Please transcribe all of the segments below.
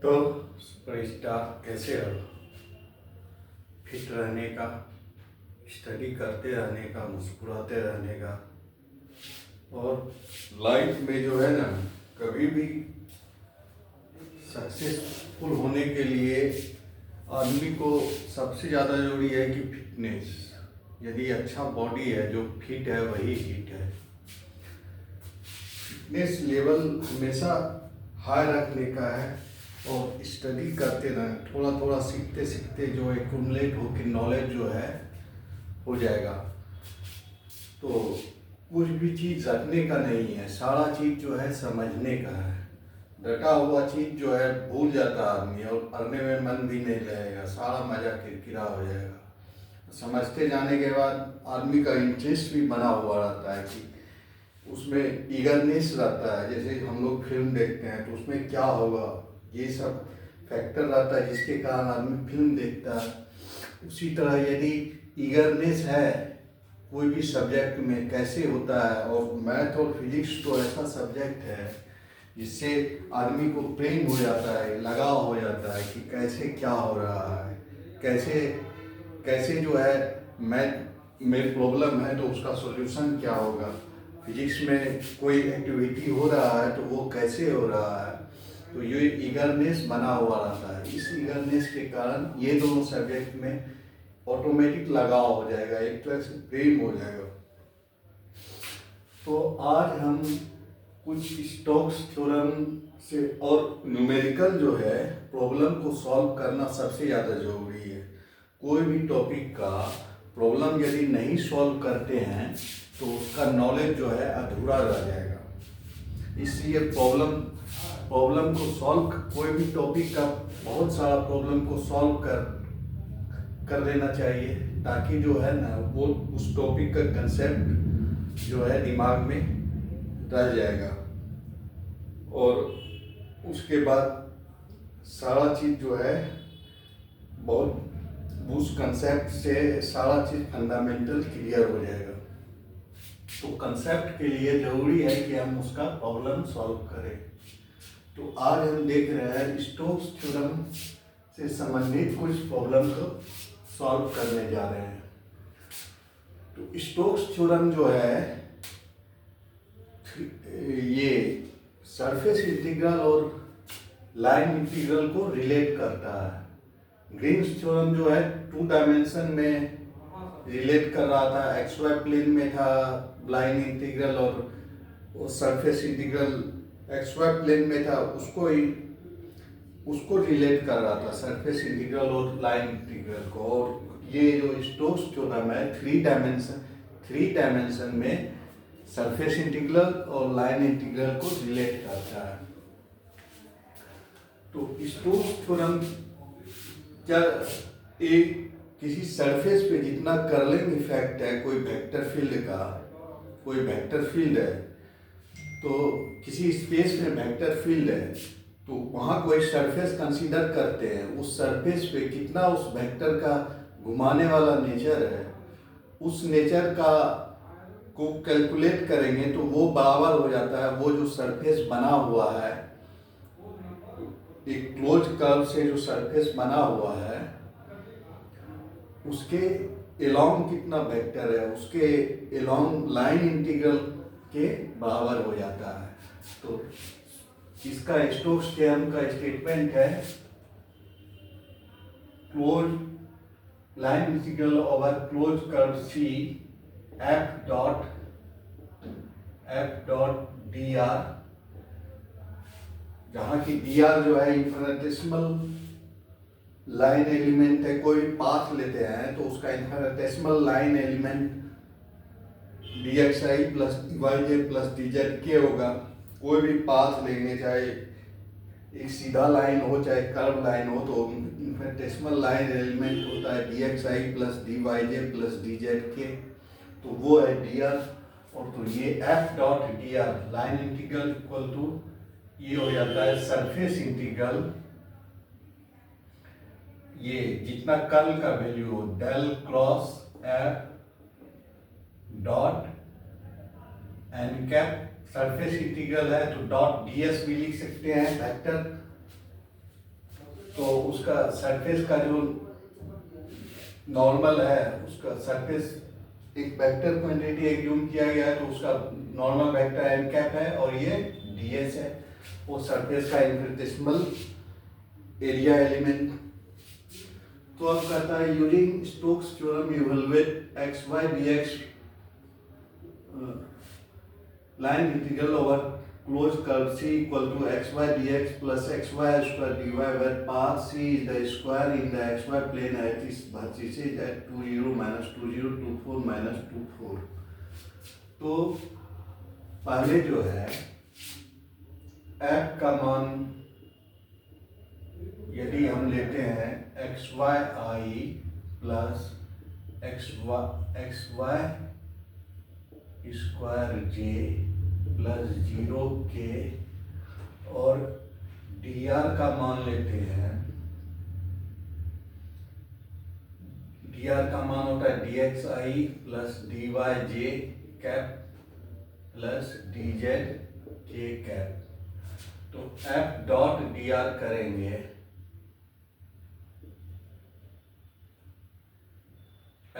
तो सुपरस्टार कैसे हो? फिट रहने का, स्टडी करते रहने का, मुस्कुराते रहने का। और लाइफ में जो है ना, कभी भी सक्सेसफुल होने के लिए आदमी को सबसे ज़्यादा जरूरी है कि फिटनेस। यदि अच्छा बॉडी है, जो फिट है वही हिट है। फिटनेस लेवल हमेशा हाई रखने का है और स्टडी करते रहें। थोड़ा थोड़ा सीखते सीखते जो एक्यूमुलेट होकर नॉलेज जो है हो जाएगा। तो कुछ भी चीज़ रखने का नहीं है, सारा चीज़ जो है समझने का है। रटा हुआ चीज़ जो है भूल जाता आदमी और पढ़ने में मन भी नहीं लगेगा, सारा मजा किरकिरा हो जाएगा। समझते जाने के बाद आदमी का इंटरेस्ट भी बना हुआ रहता है कि उसमें ईगरनेस रहता है। जैसे हम लोग फिल्म देखते हैं तो उसमें क्या होगा, ये सब फैक्टर रहता है जिसके कारण आदमी फिल्म देखता है। उसी तरह यदि ईगरनेस है कोई भी सब्जेक्ट में, कैसे होता है। और मैथ और फिजिक्स तो ऐसा सब्जेक्ट है जिससे आदमी को प्रेम हो जाता है, लगाव हो जाता है कि कैसे क्या हो रहा है, कैसे कैसे जो है मैथ में प्रॉब्लम है तो उसका सॉल्यूशन क्या होगा। फिजिक्स में कोई एक्टिविटी हो रहा है तो वो कैसे हो रहा है। तो ये ईगरनेस बना हुआ रहता है। इस ईगरनेस के कारण ये दोनों सब्जेक्ट में ऑटोमेटिक लगाव हो जाएगा, एक तरह से प्रेम हो जाएगा। तो आज हम कुछ स्टोक्स थ्योरम से और न्यूमेरिकल जो है प्रॉब्लम को सॉल्व करना सबसे ज़्यादा जरूरी है। कोई भी टॉपिक का प्रॉब्लम यदि नहीं सॉल्व करते हैं तो उसका नॉलेज जो है अधूरा रह जाएगा। इसलिए प्रॉब्लम प्रॉब्लम को सॉल्व, कोई भी टॉपिक का बहुत सारा प्रॉब्लम को सॉल्व कर देना चाहिए, ताकि जो है ना वो उस टॉपिक का कंसेप्ट जो है दिमाग में रह जाएगा। और उसके बाद सारा चीज़ जो है बहुत उस कंसेप्ट से सारा चीज़ फंडामेंटल क्लियर हो जाएगा। तो कंसेप्ट के लिए ज़रूरी है कि हम उसका प्रॉब्लम सॉल्व करें। तो आज हम देख रहे हैं स्टोक्स थ्योरम से संबंधित कुछ प्रॉब्लम को सॉल्व करने जा रहे हैं। तो स्टोक्स थ्योरम जो है ये सरफेस इंटीग्रल और लाइन इंटीग्रल को रिलेट करता है। ग्रीन्स थ्योरम जो है 2 डायमेंशन में रिलेट कर रहा था, एक्स वाई प्लेन में था लाइन इंटीग्रल, और surface integral x y plane में था, उसको रिलेट कर रहा था सरफेस इंटीग्रल और लाइन इंटीग्रल को। और ये जो स्टोक्स थ्योरम है 3 डायमेंशन में सरफेस इंटीग्रल और लाइन इंटीग्रल को रिलेट करता है। तो स्टोक्स थ्योरम क्या, एक किसी सरफेस पे जितना कर्लिंग इफेक्ट है कोई वेक्टर फील्ड का, कोई वेक्टर फील्ड है, तो किसी स्पेस में वेक्टर फील्ड है तो वहाँ कोई सरफेस कंसीडर करते हैं। उस सरफेस पे कितना उस वेक्टर का घुमाने वाला नेचर है, उस नेचर का को कैलकुलेट करेंगे तो वो बराबर हो जाता है वो जो सरफेस बना हुआ है, एक क्लोज कर्व से जो सरफेस बना हुआ है उसके एलॉन्ग कितना वेक्टर है, उसके एलॉन्ग लाइन इंटीग्रल के बराबर हो जाता है। तो इसका स्टोक्स थ्योरम का स्टेटमेंट है close line integral over close curve c f dot D r, जहाँ की डी आर जो है इन्फिनिटेसिमल लाइन एलिमेंट है। कोई पाथ लेते हैं तो उसका infinitesimal line element d x आई प्लस डी वाई जे प्लस डी जेड के होगा। कोई भी पाथ लेंगे, चाहे एक सीधा लाइन हो चाहे कर्व लाइन हो, तो इन्फिनिटेसिमल लाइन एलिमेंट होता है डी एक्स आई प्लस डी वाई जे प्लस डी जेड के, तो वो है डी आर। और तो ये f dot D r line integral equal to ये हो जाता है सरफेस इंटीग्रल, ये जितना कर्ल का वैल्यू हो del cross F dot N cap, surface integral है तो डॉट डीएस भी लिख सकते हैं वेक्टर, तो उसका सरफेस का जो नॉर्मल है, उसका सरफेस एक वेक्टर क्वांटिटी एज्यूम किया गया है, तो उसका नॉर्मल वेक्टर एन कैप है और ये ds है, वो सरफेस का इनफिनिटेसिमल एरिया एलिमेंट। तो अब कहता है using Stokes theorem evaluate x Y D x line integral over close curve C equal to xy dx plus xy square dy where path C is the square in the xy plane at its vertices at 2 0 minus 2 0 2 4 minus 2 4। तो पहले जो है f का मान यदि हम लेते हैं एक्स वाई आई plus x Y square J plus 0 के, और डी आर का मान लेते हैं, डी आर का मान होता है डी एक्स आई plus D Y j cap plus D Z k cap. तो एफ डॉट डी आर करेंगे,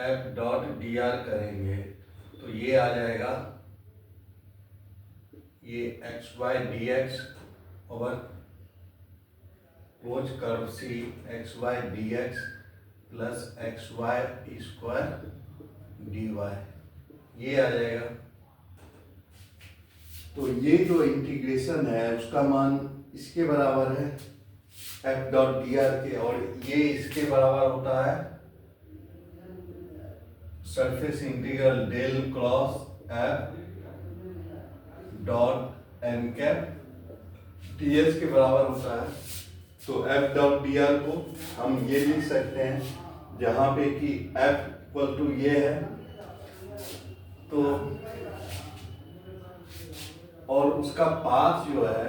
एफ डॉट डी आर करेंगे तो ये आ जाएगा, ये x Y D x over close curve c x Y D x plus x Y square D y, ये आ जाएगा। तो ये जो इंटीग्रेशन है उसका मान इसके बराबर है एफ डॉट डी आर के, और ये इसके बराबर होता है surface integral del cross F dot N cap D S के बराबर होता है। तो एफ डॉट डी आर को हम ये लिख सकते हैं जहाँ पे कि एफ इक्वल टू ये है, तो और उसका पाथ जो है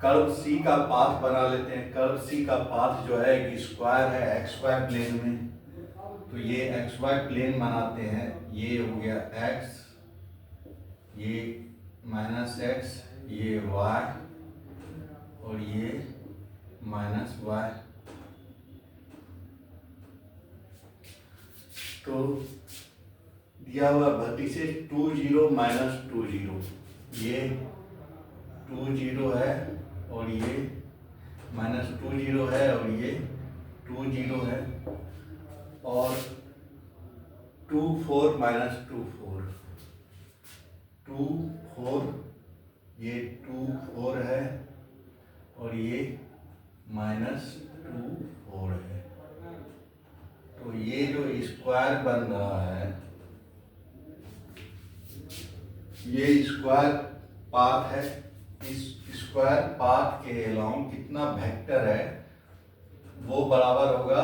कर्व सी का पाथ बना लेते हैं। कर्व सी का पाथ जो है एक स्क्वायर है एक्स वाई प्लेन में, तो ये एक्स वाई प्लेन बनाते हैं, ये हो गया एक्स, ये माइनस एक्स, ये वाई और ये माइनस वाई। तो दिया हुआ वर्टिसेस 2 0 माइनस 2 0, ये 2 0 है और ये माइनस 2 0 है और ये 2 0 है, और 2 4 माइनस 2 4, 2 4, ये 2 4 है और ये माइनस 2 4 है। तो ये जो स्क्वायर बन रहा है, ये स्क्वायर पाथ है, इस स्क्वायर पाथ के अलोंग कितना वेक्टर है वो बराबर होगा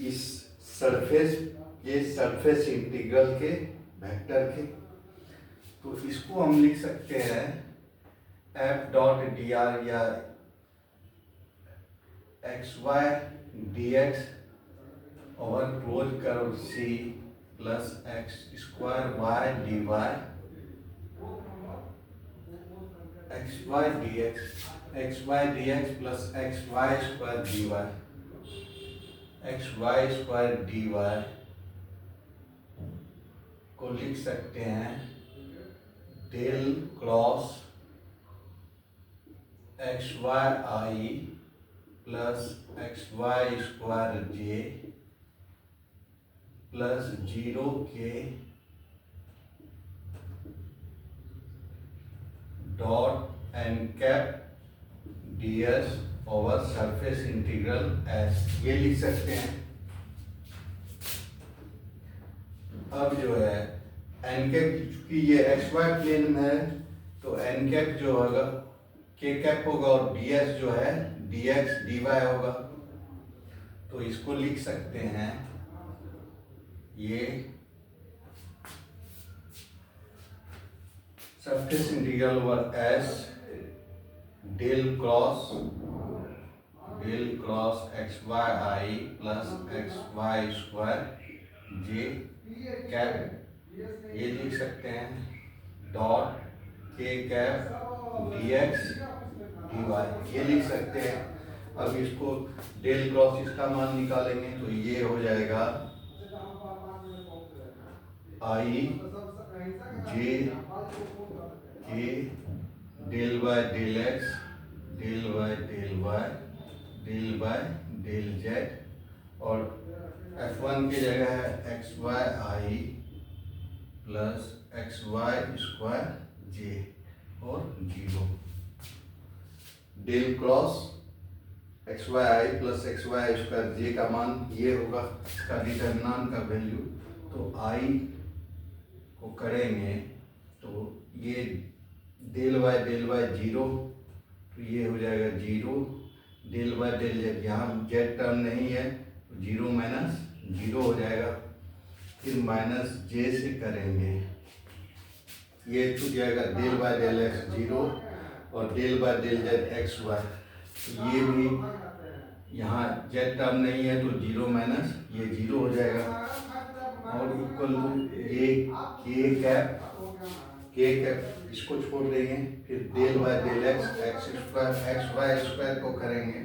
इस सरफेस, ये सरफेस इंटीग्रल के वेक्टर के। तो इसको हम लिख सकते हैं एफ डॉट डी आर या X Y D x over close curve C plus X square Y D Y, X Y D x plus x Y square D Y, X Y square D Y को लिख सकते हैं del cross x Y आई plus x Y square J plus 0 K dot N cap D S over surface integral S, ये लिख सकते हैं। अब जो है एन कैप, चूंकि ये एक्स वाई प्लेन में है तो एन कैप जो होगा के कैप होगा और डी एस जो है डी एक्स डी वाई होगा। तो इसको लिख सकते हैं ये surface integral over S del cross x Y आई plus x Y square j cap, ये लिख सकते हैं डॉट के cap d x D y, ये लिख सकते हैं। अब इसको डेल क्रॉस इसका मान निकालेंगे तो ये हो जाएगा I J K del by del X del by del Y del by del Z और F1 की जगह है एक्स वाई आई plus x Y square J और 0 डेल क्रॉस एक्स वाई आई plus x Y square J का मान ये होगा, इसका डिटर्मिनेंट का वैल्यू। तो आई को करेंगे तो ये डेल बाय 0, तो ये हो जाएगा 0 डेल बाय डेल जेड, यहाँ जेड टर्म नहीं है तो 0 माइनस 0 हो जाएगा। फिर माइनस जे से करेंगे, ये छूट जाएगा डेल बाय डेल एक्स 0 और del by del Z X Y, तो ये भी यहाँ जेड टर्म नहीं है तो 0 माइनस ये 0 हो जाएगा और इक्वल टू ये के कैप इसको छोड़ देंगे। फिर del by del X X Y square को करेंगे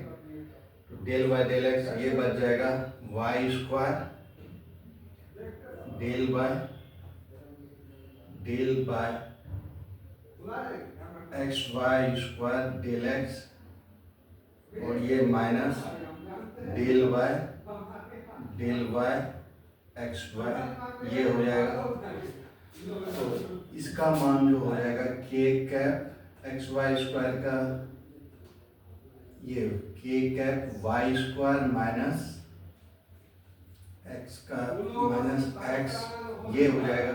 तो डेल बाय डेल एक्स ये बच जाएगा Y square del by X Y square del X और ये minus del Y X Y ये हो जाएगा। तो इसका मान जो हो जाएगा k cap x Y square का, ये k cap y square minus x का माइनस एक्स ये हो जाएगा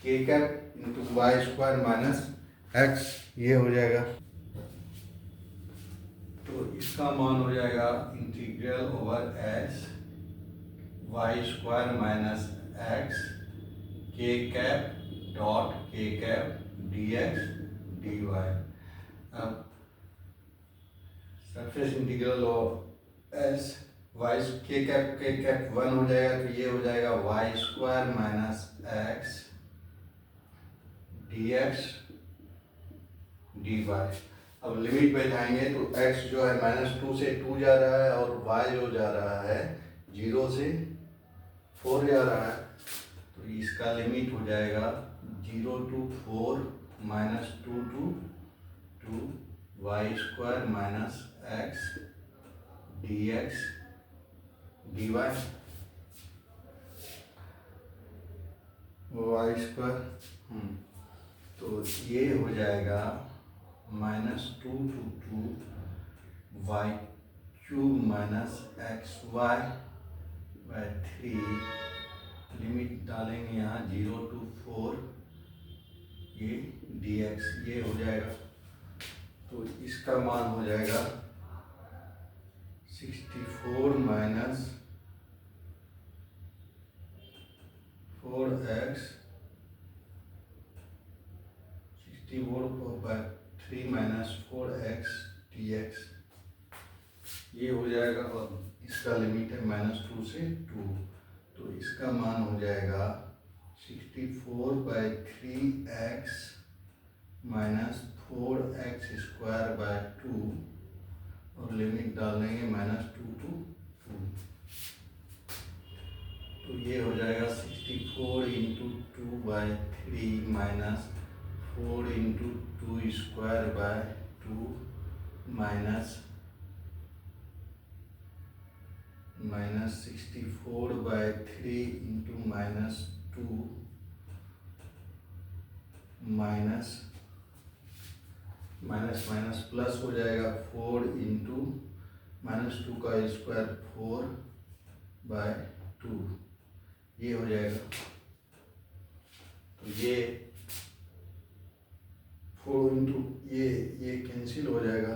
k cap into y square minus x ये हो जाएगा। तो इसका मान हो जाएगा integral over s y square minus x k cap dot के cap d x D y. अब surface integral of s y के कैप 1 हो जाएगा तो ये हो जाएगा Y square minus x D x D y. अब लिमिट पे जाएंगे तो x जो है -2 से 2 जा रहा है और y जो जा रहा है 0 से 4 जा रहा है, तो इसका लिमिट हो जाएगा 0 to 4 -2 to 2 Y square minus x D x D Y Y square. तो ये हो जाएगा -2 to 2 Y cube minus X Y by 3, limit डालेंगे यहाँ 0 to 4 ये dx ये हो जाएगा। तो इसका मान हो जाएगा 64 minus 4x 64 by 3 minus 4x dx ये हो जाएगा और इसका लिमिट है -2 से 2, तो इसका मान हो जाएगा 64 bye 3x minus 4x square by 2 और लिमिट डाल देंगे -2 to 2, तो ये हो जाएगा 64 into 2 by 3 minus 4 into 2 square by 2 minus 64 by 3 into -2 minus plus हो जाएगा 4 इंटू -2 का स्क्वायर 4 बाय 2 ये हो जाएगा। तो ये 4 इंटू ये कैंसिल हो जाएगा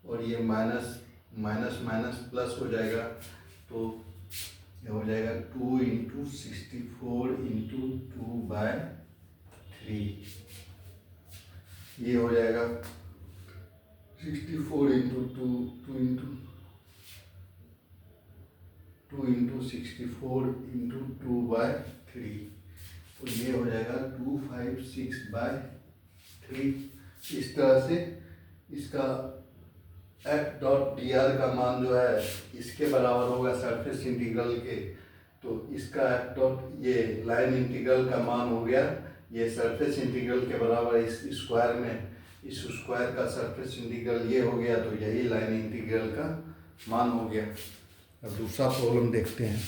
और ये माइनस प्लस हो जाएगा, तो ये हो जाएगा 2 इंटू 64 इंटू 2 बाय 3 ये हो जाएगा 64 इंटू 2 इंटू 64 इंटू 2 बाय 3, तो ये हो जाएगा 256 बाय 3। इस तरह से इसका एफ डॉट डी आर का मान जो है इसके बराबर होगा सरफेस इंटीग्रल के। तो इसका एफ डॉट ये लाइन इंटीग्रल का मान हो गया, ये सरफेस इंटीग्रल के बराबर इस स्क्वायर में, इस स्क्वायर का सरफेस इंटीग्रल ये हो गया, तो यही लाइन इंटीग्रल का मान हो गया। अब दूसरा प्रॉब्लम देखते हैं।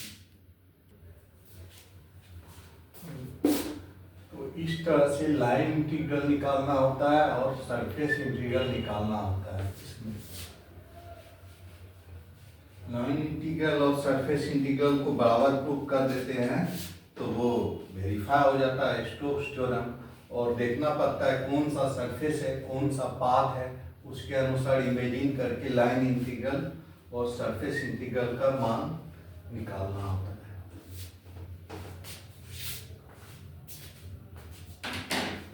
तो इस तरह से लाइन इंटीग्रल निकालना होता है और सरफेस इंटीग्रल निकालना होता है। इसमें लाइन इंटीग्रल और सरफेस इंटीग्रल को बराबर प्रूव कर देते हैं तो वो वेरीफाई हो जाता है स्टोक्स थ्योरम, और देखना पड़ता है कौन सा सरफेस है, कौन सा पाथ है, उसके अनुसार इमेजिन करके लाइन इंटीग्रल और सरफेस इंटीग्रल का मान निकालना होता है।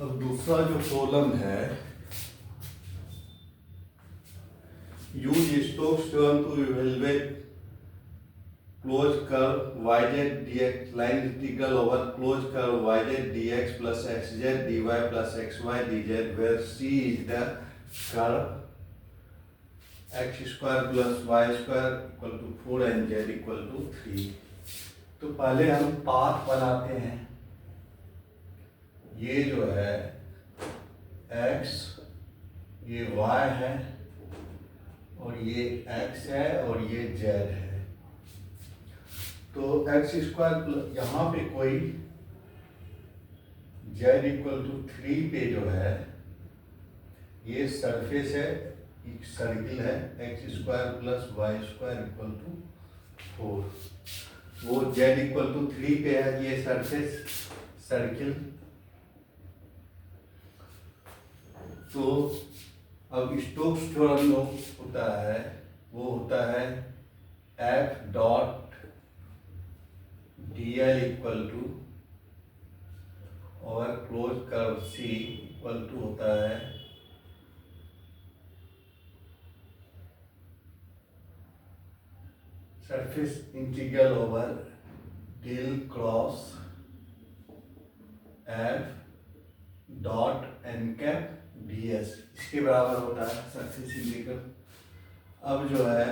अब दूसरा जो प्रॉब्लम है, use Stokes theorem to evaluate close curve yz dx line integral over close curve yz dx plus xz dy plus xy dz where c is the curve x square plus y square equal to 4 and z equal to 3। तो पहले हम path बनाते हैं। ये जो है x, ये y है और ये x है और ये z है। तो एक्स स्क्वायर यहाँ पे कोई z इक्वल टू 3 पे जो है ये सरफेस है, एक सर्किल है, X square plus Y square equal to 4। वो z इक्वल टू 3 पे है ये सरफेस सर्किल। तो अब स्टोक्स थ्योरम जो होता है वो होता है f dot D L equal to और closed curve C equal to होता है surface integral over del cross F dot N cap D S, इसके बराबर होता है सरफेस इंटीग्रल। अब जो है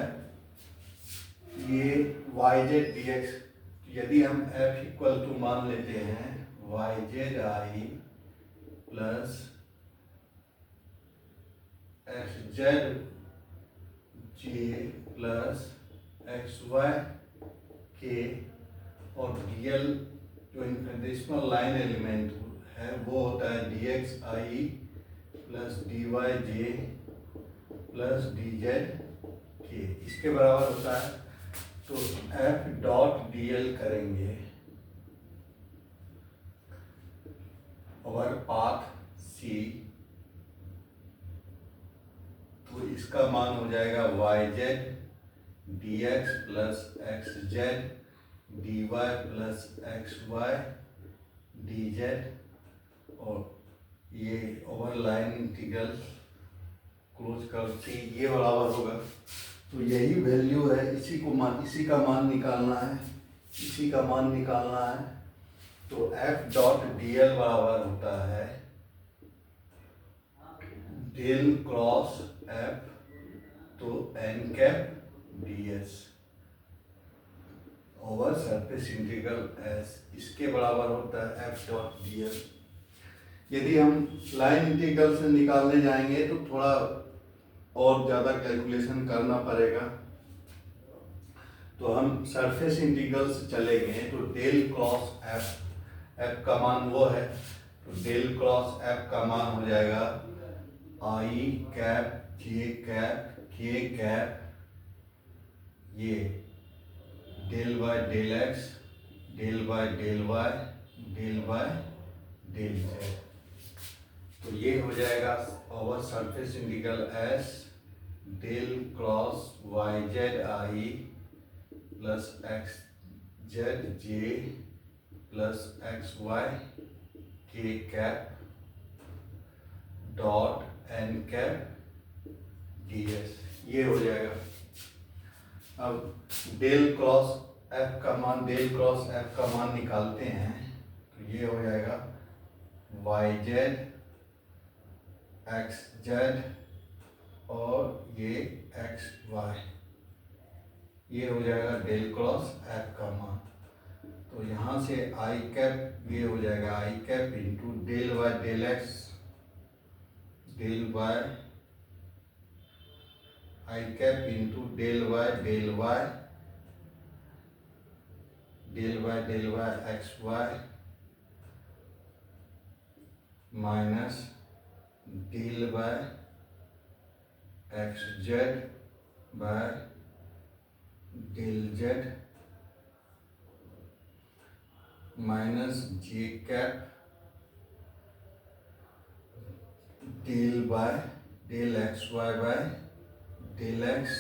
ये वाई जेड डी एक्स, यदि हम f इक्वल टू मान लेते हैं Y Z I plus X Z J plus x Y K, और डी एल जो इनफिनिटेसिमल लाइन एलिमेंट है वो होता है डी एक्स आई प्लस डी वाई जे प्लस डी जेड के, इसके बराबर होता है। तो एफ डॉट डी एल करेंगे ओवर पाथ सी, तो इसका मान हो जाएगा Y Z D x plus X Z D Y plus x Y D Z, और ये ओवर लाइन इंटीग्रल क्लोज कर सी ये बराबर होगा। तो यही वैल्यू है, इसी का मान निकालना है, इसी का मान निकालना है। तो एफ डॉट डी एल बराबर होता है डेल क्रॉस एफ तो N cap D S over surface integral S, इसके बराबर होता है एफ डॉट डी एल। यदि हम लाइन इंटीग्रल से निकालने जाएंगे तो थोड़ा और ज़्यादा कैलकुलेशन करना पड़ेगा। तो हम सरफेस इंटीग्रल से चलेंगे तो डेल क्रॉस एफ, एफ का मान वो है, तो डेल क्रॉस एफ का मान हो जाएगा I cap J cap K cap, ये del by del X del by del Y del by del Z. तो ये हो जाएगा over surface integral S del cross Y Z I plus X Z J plus x Y के cap dot N cap D S, ये हो जाएगा। अब del cross F का मान, डेल क्रॉस एफ का मान निकालते हैं तो ये हो जाएगा वाई जेड एक्स जेड और ये एक्स वाई, ये हो जाएगा डेल क्रॉस एफ का मान। तो यहाँ से आई कैप ये हो जाएगा I cap into del Y del X, del Y I cap into del Y del Y, del Y X Y minus del Y X Z by del Z minus J cap del by del X Y by del X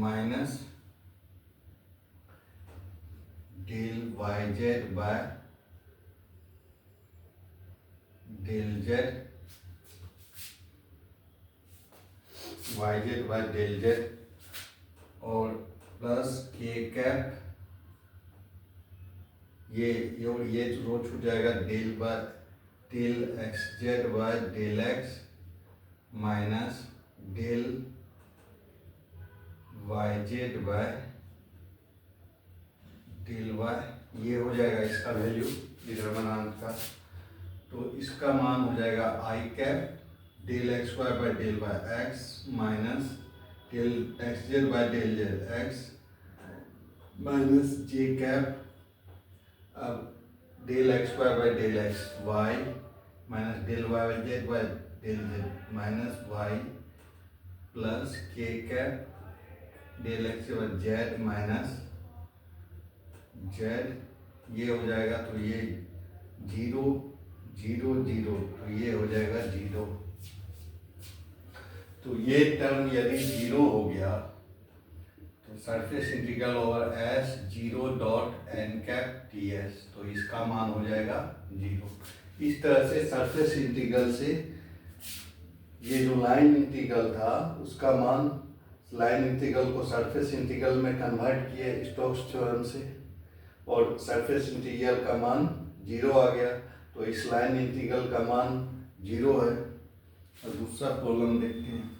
minus del Y Z by del Z, Y Z by del Z और plus K cap, ये row छूट जाएगा del by del X Z by del X minus del Y Z by del Y, ये हो जाएगा इसका value determinant का। तो इसका मान हो जाएगा I cap del X Y by del Y X minus del X Z by del Z X minus J cap अब del X Y by del X Y minus del Y Z by del Z minus Y plus K cap del X by Z minus Z, ये हो जाएगा तो ये zero zero zero, तो ये हो जाएगा जीरो। तो ये टर्म यदि जीरो हो गया तो surface integral over S zero dot N cap T S, तो इसका मान हो जाएगा जीरो। इस तरह से सरफेस इंटीग्रल से ये जो लाइन इंटीग्रल था उसका मान, लाइन इंटीग्रल को सरफेस इंटीग्रल में कन्वर्ट किए स्टोक्स थ्योरम से और सरफेस इंटीग्रल का मान जीरो आ गया। तो इस लाइन इंटीग्रल का मान जीरो है। और दूसरा प्रॉब्लम देखते हैं।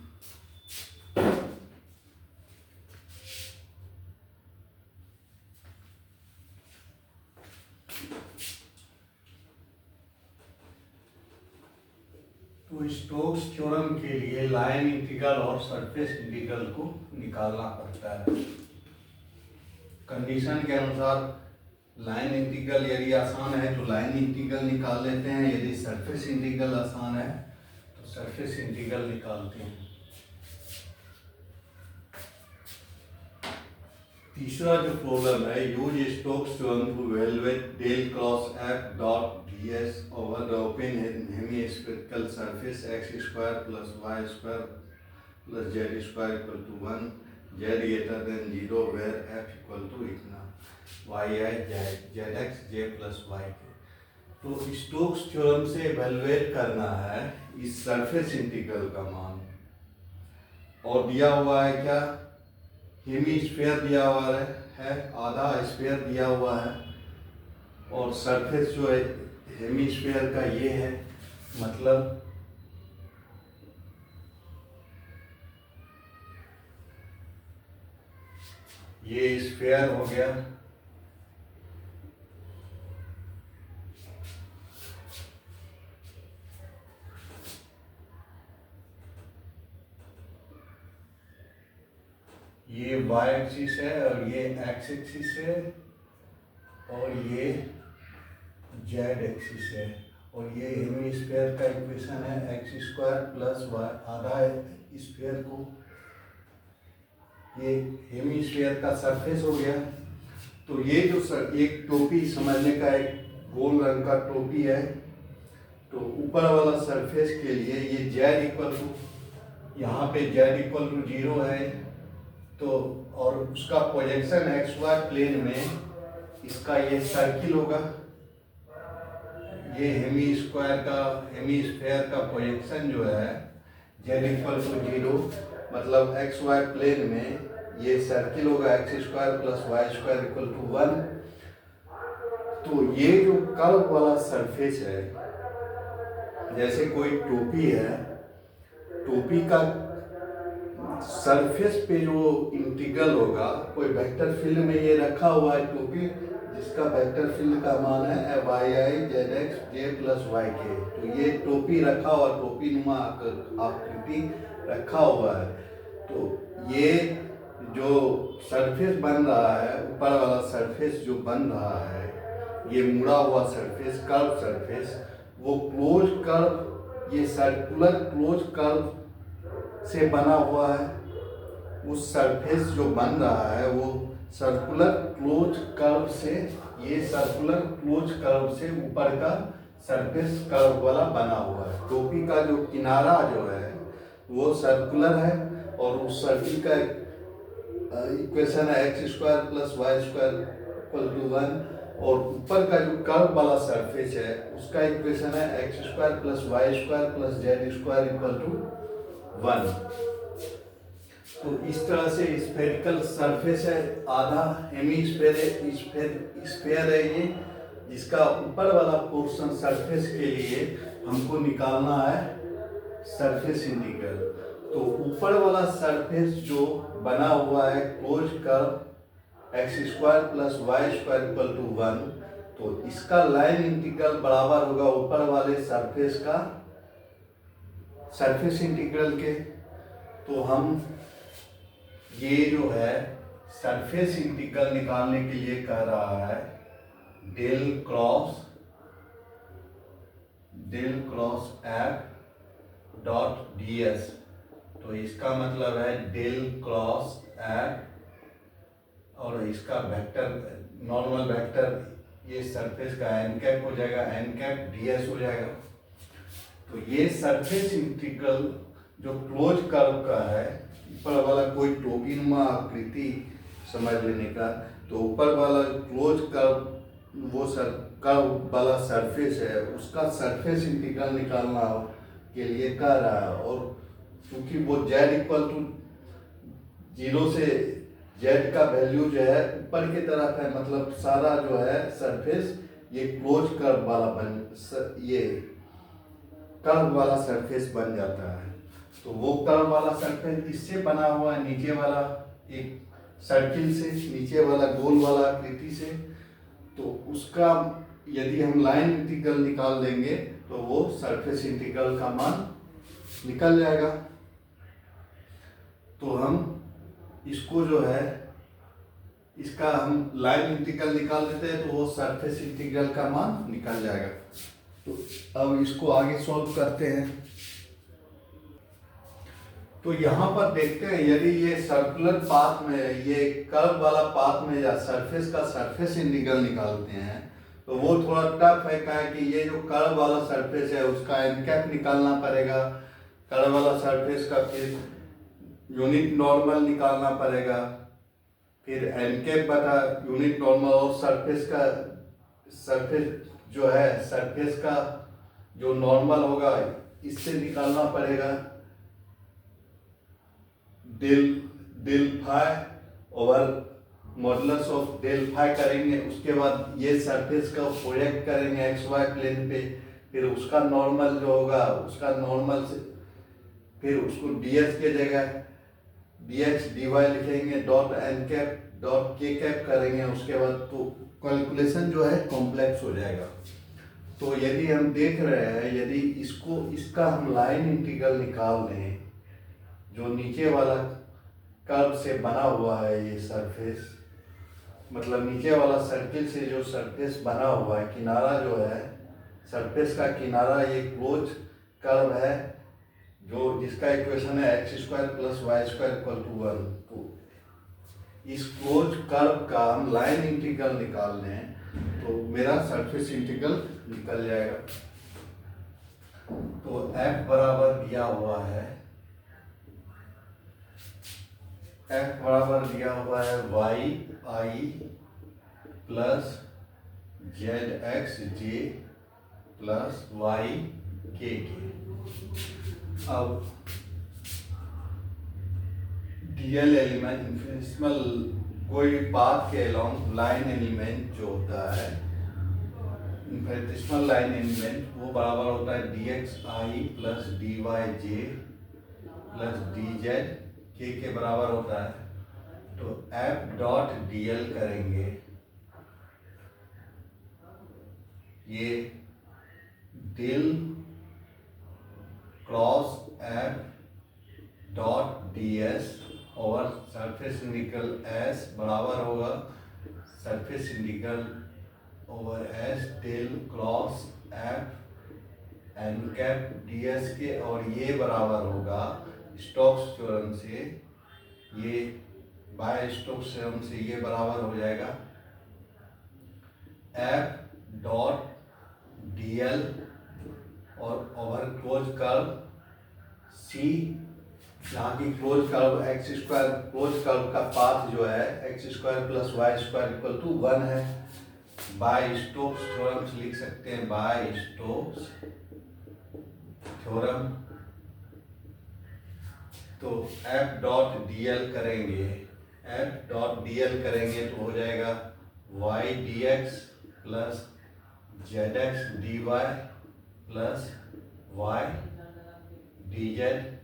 तो स्टोक्स थ्योरम के लिए लाइन इंटीग्रल और सरफेस इंटीग्रल को निकालना पड़ता है। कंडीशन के अनुसार लाइन इंटीग्रल यदि आसान है तो लाइन इंटीग्रल निकाल लेते हैं, यदि सरफेस इंटीग्रल आसान है तो सरफेस इंटीग्रल निकालते हैं। तीसरा जो प्रॉब्लम है, use Stokes theorem to evaluate del cross F dot ds over the open hemispherical surface x square plus y square plus z square equal to 1, z greater than 0 where f equal to इतना y zx j plus y के। तो Stokes theorem से evaluate करना है इस surface integral का मान, और दिया हुआ है क्या, हेमिस्फीयर दिया हुआ है, आधा स्फीयर दिया हुआ है और सरफेस जो है हेमिस्फीयर का ये है, मतलब ये स्फीयर हो गया, ये y एक्सिस है और ये x एक्सिस है और ये z एक्सिस है, और ये हेमिस्फीयर का इक्वेशन है एक्स स्क्वायर प्लस वाई, आधा स्फीयर को, ये हेमिस्फीयर का सरफेस हो गया। तो ये जो एक टोपी समझने का एक गोल रंग का टोपी है, तो ऊपर वाला सरफेस के लिए ये z इक्वल टू, यहाँ पे z इक्वल टू 0 है, तो और उसका प्रोजेक्शन एक्स वाई प्लेन में इसका ये सर्किल होगा, ये हेमिस्फीयर का प्रोजेक्शन जो है z इक्वल टू 0, मतलब एक्स वाई प्लेन में ये सर्किल होगा X square plus Y square equal to 1। तो ये जो कर्व वाला सरफेस है, जैसे कोई टोपी है टोपी का सरफेस पे जो इंटीग्रल होगा, कोई वेक्टर फील्ड में ये रखा हुआ है टोपी, जिसका वेक्टर फील्ड का मान है Y I Z X J plus Y K. तो ये टोपी रखा हुआ, टोपी नुमा आकृति रखा हुआ है। तो ये जो सरफेस बन रहा है, ऊपर वाला सरफेस जो बन रहा है, ये मुड़ा हुआ सरफेस, कर्व सरफेस, वो क्लोज कर्व, ये सर्कुलर क्लोज कर्व से बना हुआ है। उस सरफेस जो बन रहा है वो सर्कुलर क्लोज कर्व से, ये सर्कुलर क्लोज कर्व से ऊपर का सरफेस कर्व वाला बना हुआ है। टोपी का जो किनारा जो है वो सर्कुलर है, और उस सर्किल का इक्वेशन है X square plus Y square equal to 1, और ऊपर का जो कर्व वाला सरफेस है उसका इक्वेशन है X square plus Y square plus Z square equal to 1। तो इस तरह से स्फेरिकल सरफेस है, आधा स्फेयर है ये, जिसका ऊपर वाला पोर्शन सरफेस के लिए हमको निकालना है सरफेस इंटीग्रल। तो ऊपर वाला सरफेस जो बना हुआ है close curve X square plus Y square equal to 1, तो इसका लाइन इंटीग्रल बराबर होगा ऊपर वाले सरफेस का सरफेस इंटीग्रल के। तो हम ये जो है सरफेस इंटीग्रल निकालने के लिए कह रहा है del cross F dot D S. तो इसका मतलब है डेल क्रॉस एफ, और इसका वेक्टर नॉर्मल वेक्टर ये सरफेस का एन कैप हो जाएगा, एन कैप डी एस हो जाएगा। तो ये सरफेस इंटीग्रल जो क्लोज कर्व का है, ऊपर वाला कोई टोपीनुमा आकृति समझ लेने का, तो ऊपर वाला क्लोज कर्व वो कर्व वाला सरफेस है, उसका सरफेस इंटीग्रल निकालना के लिए कह रहा है। और क्योंकि वो z इक्वल टू 0 से z का वैल्यू जो है ऊपर की तरफ है, मतलब सारा जो है सरफेस ये क्लोज कर्व वाला ये कर्व वाला सरफेस बन जाता है। तो वो कर्व वाला सरफेस इससे बना हुआ है, नीचे वाला एक सर्किल से, नीचे वाला गोल वाला आकृति से। तो उसका यदि हम लाइन इंटीग्रल निकाल देंगे तो वो सरफेस इंटीग्रल का मान निकल जाएगा। तो हम इसको जो है इसका हम लाइन इंटीग्रल निकाल देते हैं, तो वो सरफेस इंटीग्रल का मान निकल जाएगा। तो अब इसको आगे सॉल्व करते हैं। तो यहाँ पर देखते हैं, यदि ये सर्कुलर पाथ में, ये कर्व वाला पाथ में या सरफेस का सरफेस इंटीग्रल निकालते हैं तो वो थोड़ा टफ है। क्या है कि ये जो कर्व वाला सरफेस है उसका एन कैप निकालना पड़ेगा, कर्व वाला सरफेस का फिर यूनिट नॉर्मल निकालना पड़ेगा, फिर एन कैप बटा यूनिट नॉर्मल, और सरफेस जो है सरफेस का जो नॉर्मल होगा इससे निकालना पड़ेगा del phi over modulus of del phi करेंगे। उसके बाद ये सरफेस का प्रोजेक्ट करेंगे एक्स वाई प्लेन पे, फिर उसका नॉर्मल जो होगा उसका नॉर्मल से फिर उसको डीएस के जगह dx dy लिखेंगे, डॉट एन कैप डॉट के कैप करेंगे। उसके बाद तो कैलकुलेशन जो है कॉम्प्लेक्स हो जाएगा। तो यदि हम देख रहे हैं, यदि इसका हम लाइन इंटीग्रल निकाल दें, जो नीचे वाला कर्व से बना हुआ है ये सरफेस, मतलब नीचे वाला सर्किल से जो सरफेस बना हुआ है, किनारा जो है सरफेस का किनारा ये क्लोज कर्व है, जो जिसका इक्वेशन है X square plus Y square equal to 1। तो इस क्लोज कर्व का हम लाइन इंटीग्रल निकाल लें तो मेरा सरफेस इंटीग्रल निकल जाएगा। तो f बराबर दिया हुआ है, f बराबर दिया हुआ है वाई आई plus Z X J plus Y के। अब डीएल एलिमेंट इन्फिनिटेसिमल कोई पाथ के अलोंग लाइन एलिमेंट जो होता है, इन्फिनिटेसिमल लाइन एलिमेंट, वो बराबर होता है डी एक्स आई प्लस डी वाई जे प्लस डी जेड के बराबर होता है। तो एफ डॉट डी एल करेंगे, ये del cross F dot D S और सरफेस इंटीग्रल एस बराबर होगा surface integral over S del cross F N cap D S के, और ये बराबर होगा स्टोक्स थ्योरम से, ये बाय स्टोक्स थ्योरम से ये बराबर हो जाएगा एफ डॉट डी एल और ओवर क्लोज कर्व सी, यहाँ की close curve X square, close curve का पाथ जो है X square plus Y square equal to 1 है। बाय स्टोक्स थ्योरम से लिख सकते हैं, बाय स्टोक्स थ्योरम। तो एफ डॉट डी एल करेंगे, एफ डॉट डी एल करेंगे तो हो जाएगा Y D x plus Z X D Y plus Y D Z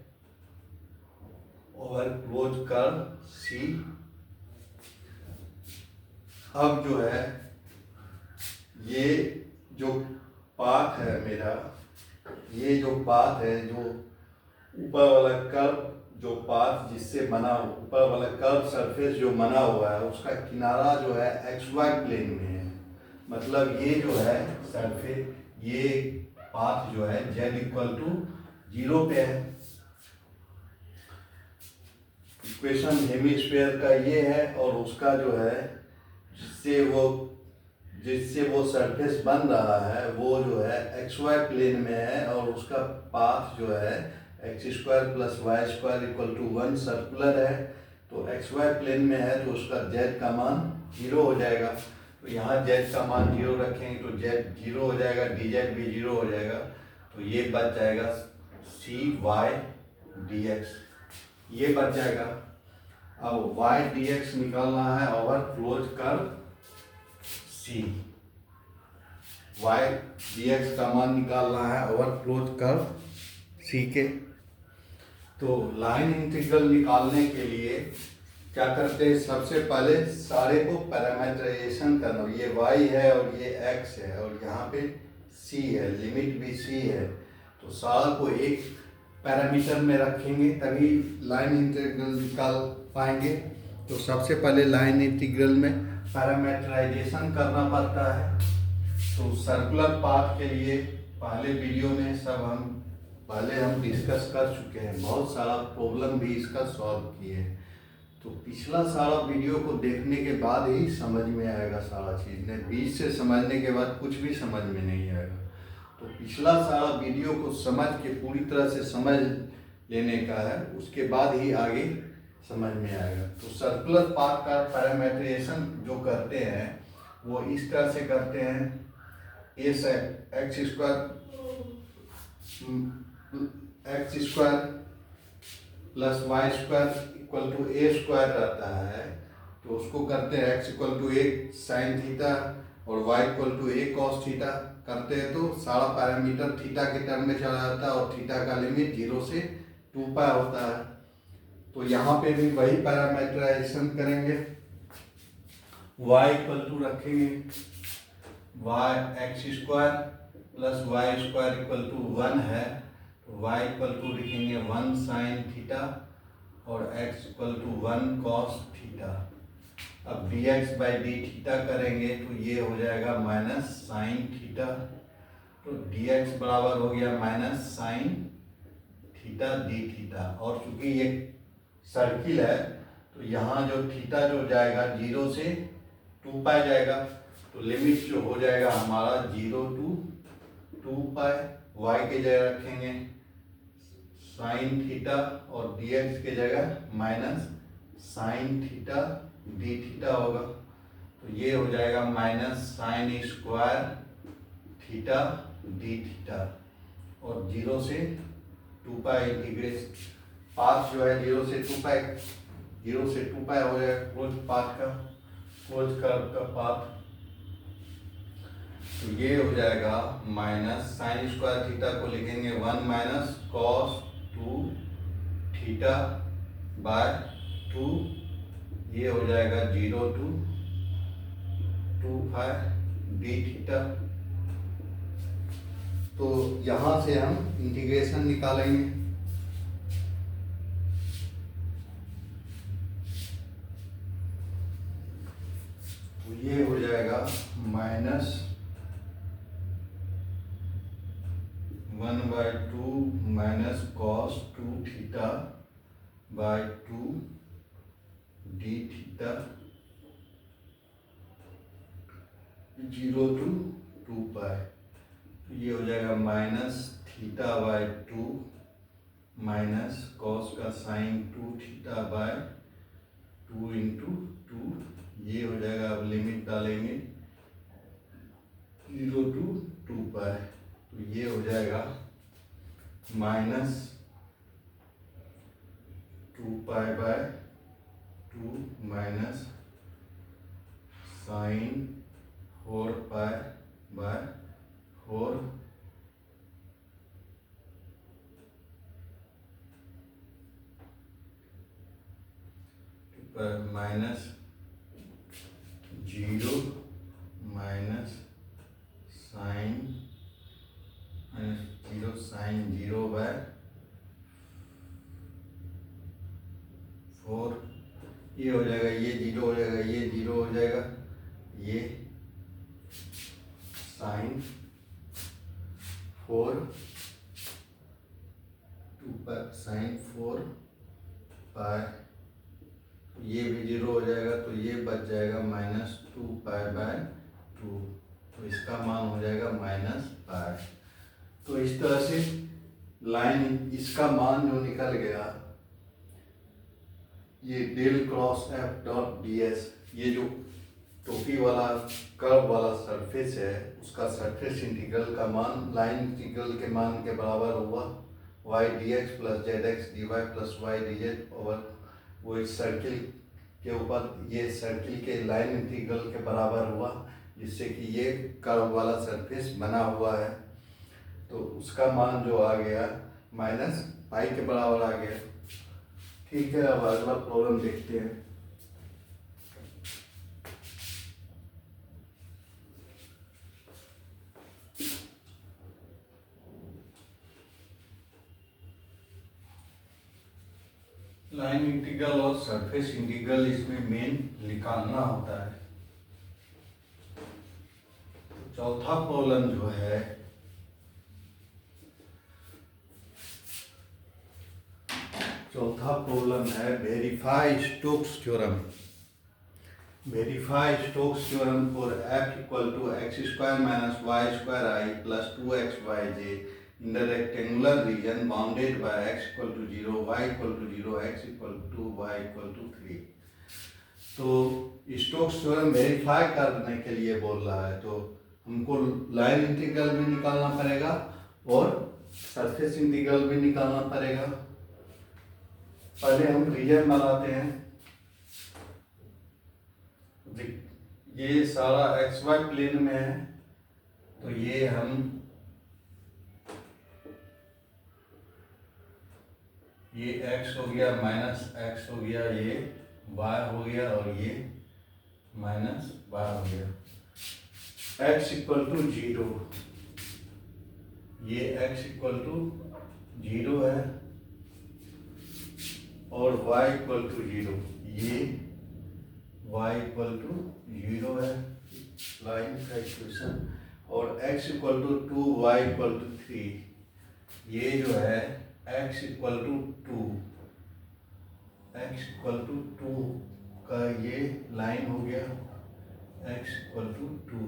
over close curve सी। अब जो है ये जो पाथ है मेरा, ये जो पाथ है, जो ऊपर वाला कर्व, जो पाथ जिससे बना, ऊपर वाला कर्व सरफेस जो बना हुआ है उसका किनारा जो है एक्स वाई प्लेन में है। मतलब ये जो है सरफेस, ये पाथ जो है z इक्वल टू 0 पे है। इक्वेशन हेमिस्फीयर का ये है, और उसका जो है जिससे वो सरफेस बन रहा है वो जो है एक्स वाई प्लेन में है, और उसका पाथ जो है X square plus Y square equal to 1 circular है। तो एक्स वाई प्लेन में है तो उसका z का मान 0 हो जाएगा। तो यहाँ z का मान 0 रखेंगे तो z 0 हो जाएगा, डी जेड भी 0 हो जाएगा। तो ये बच जाएगा सी वाई डी एक्स, ये बच जाएगा। अब वाई डी एक्स निकालना है ओवर क्लोज कर्व सी, वाई डी एक्स का मान निकालना है ओवर क्लोज कर्व सी के। तो लाइन इंटीग्रल निकालने के लिए क्या करते हैं, सबसे पहले सारे को पैरामीटराइजेशन करना। ये y है और ये x है और यहाँ पे c है, लिमिट भी c है। तो सारा को एक पैरामीटर में रखेंगे तभी लाइन इंटीग्रल निकाल पाएंगे। तो सबसे पहले लाइन इंटीग्रल में पैरामीटराइजेशन करना पड़ता है। तो सर्कुलर पाथ के लिए पहले वीडियो में हम डिस्कस कर चुके हैं, बहुत सारा प्रॉब्लम भी इसका सॉल्व किए हैं। तो पिछला सारा वीडियो को देखने के बाद ही समझ में आएगा सारा चीज़, नहीं बीच से समझने के बाद कुछ भी समझ में नहीं आएगा। तो पिछला सारा वीडियो को समझ के पूरी तरह से समझ लेने का है, उसके बाद ही आगे समझ में आएगा। तो सर्कुलर पाथ का पैरामीटराइजेशन जो करते हैं वो इस तरह से करते हैं, X square plus Y square equal to A square रहता है। तो उसको करते हैं X equal to A sine theta और Y equal to A cos theta करते हैं। तो सारा पैरामीटर थीटा के टर्म में चला जाता है और थीटा का लिमिट 0 से 2 पाई होता है। तो यहाँ पे भी वही पैरामीटराइजेशन करेंगे, y इक्वल टू रखेंगे y X square plus Y square equal to 1 है। तो y इक्वल टू लिखेंगे 1 साइन थीटा और x equal to 1 cos theta. अब dx बाई डी थीटा करेंगे तो ये हो जाएगा माइनस साइन थीटा। तो dx बराबर हो गया minus sine theta D theta. और चूंकि ये सर्किल है तो यहाँ जो थीटा जो जाएगा 0 से 2 पाई जाएगा। तो लिमिट जो हो जाएगा हमारा 0 टू 2 पाई। y के जगह रखेंगे साइन थीटा और dx के जगह minus sine theta D theta होगा। तो ये हो जाएगा minus sine square theta D theta और 0 से 2 पाई इंटीग्रेट पाथ जो है 0 से 2 पाई, 0 से 2 पाई हो जाएगा क्लोज पाथ का, क्लोज कर्व का पाथ। तो ये हो जाएगा माइनस साइन स्क्वायर थीटा को लिखेंगे 1 माइनस कॉस 2 थीटा बाय 2, ये हो जाएगा 0 to 2 पाई डी थीटा। तो यहाँ से हम इंटीग्रेशन निकालेंगे। तो ये हो जाएगा -1/2 minus cos 2 theta by 2 D theta 0 to 2 पाई। ये हो जाएगा minus theta by 2 minus cos का साइन 2 थीटा बाय 2 इंटू 2, ये हो जाएगा। अब लिमिट डालेंगे 0 to 2 पाई, तो ये हो जाएगा minus 2 pi by 2 minus sine 4 pi by 4 minus 0 minus sine sine 0 by 4, ये हो जाएगा, ये 0 हो जाएगा, ये 0 हो जाएगा, ये साइन 4 2 पाई साइन 4 पाई, ये भी 0 हो जाएगा, तो ये बच जाएगा -2 पाई बाय 2, तो इसका मान हो जाएगा -पाई। तो इस तरह से लाइन, इसका मान जो निकल गया, ये del cross F dot D S, ये जो टोपी वाला कर्व वाला सरफेस है, उसका सरफेस इंटीग्रल का मान लाइन इंटीग्रल के मान के बराबर हुआ y dx plus Z X D Y plus Y D Z over वो इस सर्किल के ऊपर, ये सर्किल के लाइन इंटीग्रल के बराबर हुआ, जिससे कि ये कर्व वाला सरफेस बना हुआ है। तो उसका मान जो आ गया -पाई के बराबर आ गया। ठीक है, अब अगला प्रॉब्लम देखते हैं। लाइन इंटीग्रल और सरफेस इंटीग्रल इसमें मेन निकालना होता है। तो चौथा प्रॉब्लम जो है, चौथा प्रॉब्लम है verify Stokes theorem. Verify Stokes theorem for f equal to x² minus y² i plus 2xyj in the rectangular region bounded by x equal to 0, y equal to 0, x equal to y equal to 3। तो Stokes theorem verify करने के लिए बोल रहा है, तो हमको line integral भी निकालना पड़ेगा और सरफेस इंटीग्रल भी निकालना पड़ेगा। पहले हम रीजन बनाते हैं। ये सारा xy प्लेन में है, तो ये हम ये x हो गया, माइनस x हो गया, ये y हो गया और ये माइनस y हो गया। x इक्वल टू 0, ये x इक्वल टू 0 है और y इक्वल टू 0, ये y इक्वल टू 0 है, लाइन का इक्वेशन। और x equal to 2, y equal to 3, ये जो है x equal to 2, x equal to 2 का ये लाइन हो गया, x इक्वल टू 2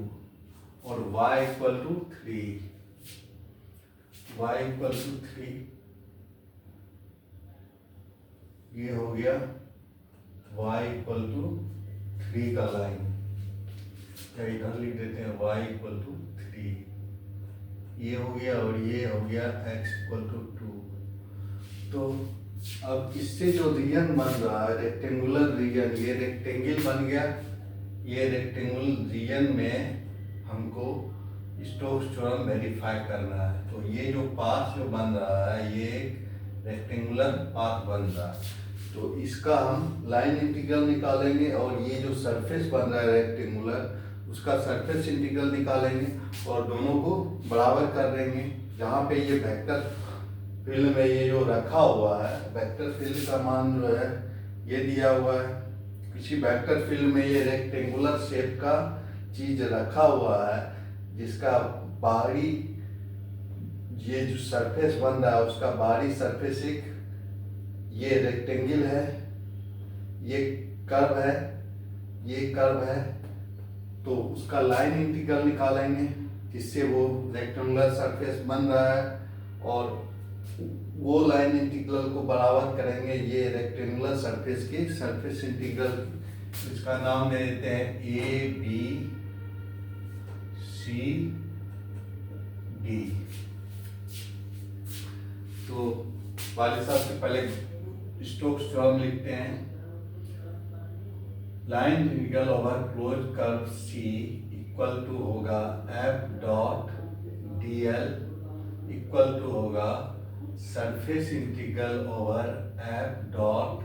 और y equal to 3, y equal to 3, ये हो गया y इक्वल टू 3 का लाइन, या इधर लिख देते हैं y इक्वल टू 3, ये हो गया और ये हो गया x इक्वल टू 2। तो अब इससे जो रीजन बन रहा है रेक्टेंगुलर रीजन, ये रेक्टेंगल बन गया। ये रेक्टेंगुलर रीजन में हमको स्टोक्स थ्योरम वेरीफाई करना है। तो ये जो पाथ जो बन रहा है, ये रेक्टेंगुलर पाथ बन रहा है। तो इसका हम लाइन इंटीग्रल निकालेंगे और ये जो सरफेस बन रहा है रेक्टेंगुलर, उसका सरफेस इंटीग्रल निकालेंगे और दोनों को बराबर कर देंगे। जहाँ पे ये वेक्टर फील्ड में ये जो रखा हुआ है, वेक्टर फील्ड का मान जो है ये दिया हुआ है। किसी वेक्टर फील्ड में ये रेक्टेंगुलर शेप का चीज रखा हुआ है, जिसका बाहरी ये जो सरफेस बन रहा है उसका बाहरी सरफेस एक ये रेक्टेंगल है, ये कर्व है, ये कर्व है। तो उसका लाइन इंटीग्रल निकालेंगे जिससे वो रेक्टेंगुलर सरफेस बन रहा है और वो लाइन इंटीग्रल को बराबर करेंगे ये रेक्टेंगुलर सरफेस के सरफेस इंटीग्रल। इसका नाम दे देते हैं ए बी सी डी। तो वाले साहब से पहले स्टोक्स थ्योरम लिखते हैं। Line integral over close curve C equal to होगा F dot D L equal to होगा surface integral over F dot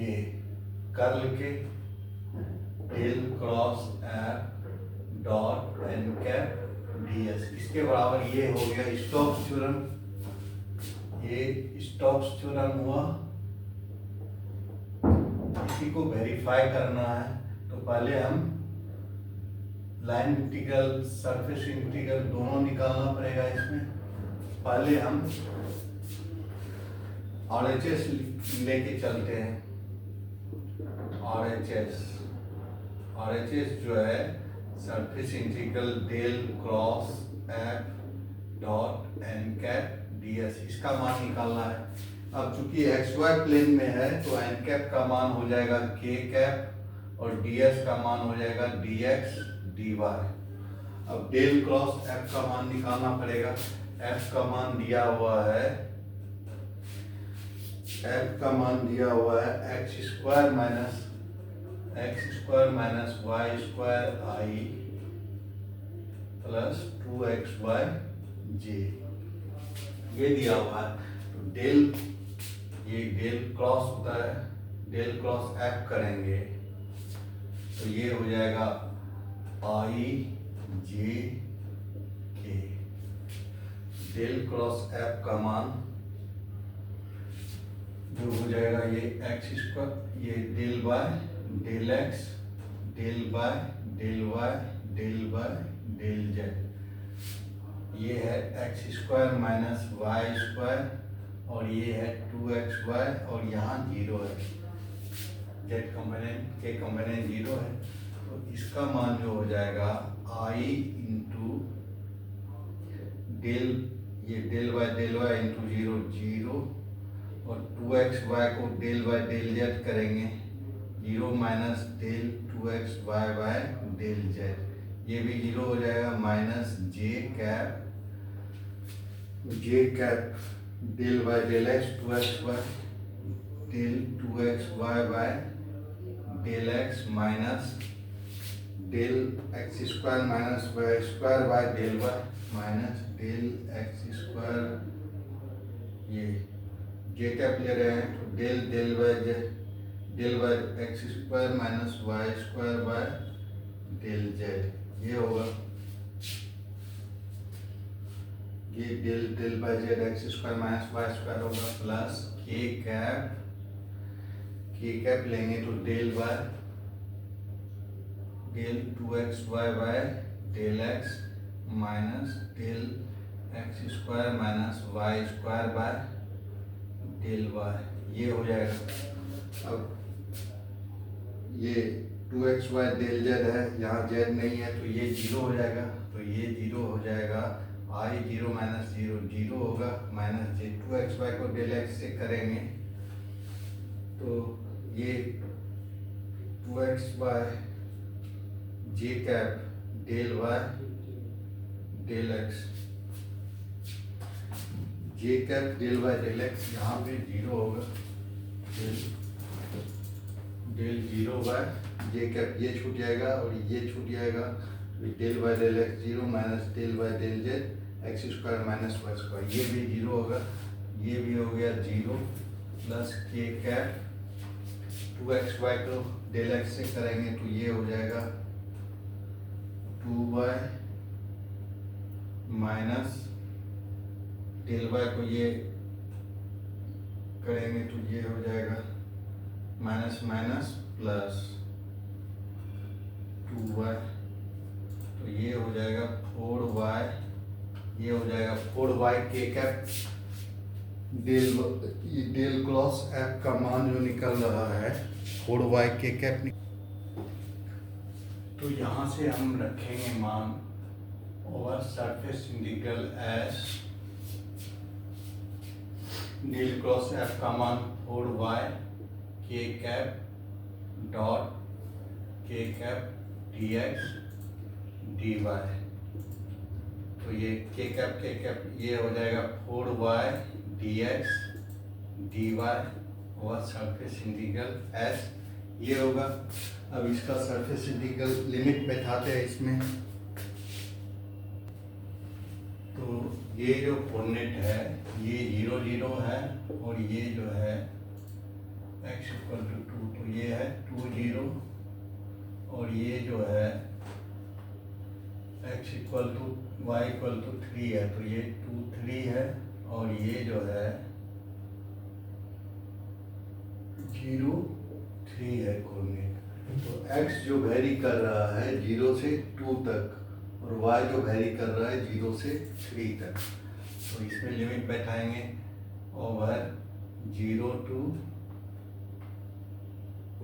ये कर्ल के del cross F dot N cap D S. इसके बराबर ये हो गया स्टोक्स थ्योरम। ये स्टोक्स थ्योरम हुआ। इसी को वेरीफाई करना है तो पहले हम लाइन इंटीग्रल सरफेस इंटीग्रल दोनों निकालना पड़ेगा। इसमें पहले हम RHS लेके चलते हैं। RHS जो है surface integral del cross F dot N cap D S, इसका मान निकालना है। अब चूंकि XY प्लेन में है तो एन कैप का मान हो जाएगा के कैप और ds का मान हो जाएगा dx dy। अब डेल क्रॉस f का मान निकालना पड़ेगा। f का मान दिया हुआ है, f का मान दिया हुआ है x square minus Y square I plus 2xy ये दिया हुआ है। तो डेल क्रॉस होता है, डेल क्रॉस f करेंगे तो ये हो जाएगा I J K. Del cross f का मान जो हो जाएगा ये एक्स स्क्वायर, ये del by del X, del by del Y, del by del Z. ये है X square minus Y square और ये है 2xy और यहाँ 0 है, जेड कंपोनेंट के कंपोनेंट 0 है। तो इसका मान जो हो जाएगा i इंटू डेल ये डेल वाई इंटू 0 और 2xy को डेल बाय डेल जेड करेंगे 0 minus del 2xy by del Z, ये भी 0 हो जाएगा minus J cap del by del X 2xy del 2xy by del X minus del X square minus Y square by del Y minus del X square, ये J cap ले रहे हैं तो del by X square minus Y square by del Z, ये होगा ये del by Z X square minus Y square होगा plus K cap लेंगे तो del by del 2xy by del X minus del X square minus Y square by del Y, ये हो जाएगा। अब ये 2xy डेल जेड है, यहाँ जेड नहीं है तो ये 0 हो जाएगा, तो ये 0 हो जाएगा, आई 0 माइनस 0 होगा माइनस जे 2xy को डेल एक्स से करेंगे तो ये 2xy J cap del Y del X, J cap del Y del X, यहाँ पे 0 होगा, डेल 0 बाय जे कैप ये छूट जाएगा और ये छूट जाएगा, del by del X 0 minus del by del Z X square minus Y square, ये भी जीरो होगा, ये भी हो गया zero, plus K cap 2xy को डेल एक्स से करेंगे तो ये हो जाएगा 2y माइनस डेल वाई को ये करेंगे तो ये हो जाएगा माइनस माइनस प्लस 2y, तो ये हो जाएगा 4y, ये हो जाएगा 4y K cap del cross F का मान जो निकल रहा है 4y के कैप, तो यहाँ से हम रखेंगे मान over surface integral S del cross F का मान 4y के कैप डॉट के कैप dx dy, तो ये के कैप ये हो जाएगा 4y dx dy और सरफेस इंटीग्रल s ये होगा। अब इसका सरफेस इंटीग्रल लिमिट बैठाते हैं इसमें, तो ये जो कोऑर्डिनेट है ये 0 0 है और ये जो है x इक्वल टू 2, तो ये है 2 0 और ये जो है x equal to y equal to 3 है, तो ये 2 3 है और ये जो है 0 3 है कोऑर्डिनेट। तो x जो वेरी कर रहा है 0 से 2 तक और y जो वेरी कर रहा है 0 से 3 तक, तो इसमें लिमिट बैठाएंगे ओवर 0 टू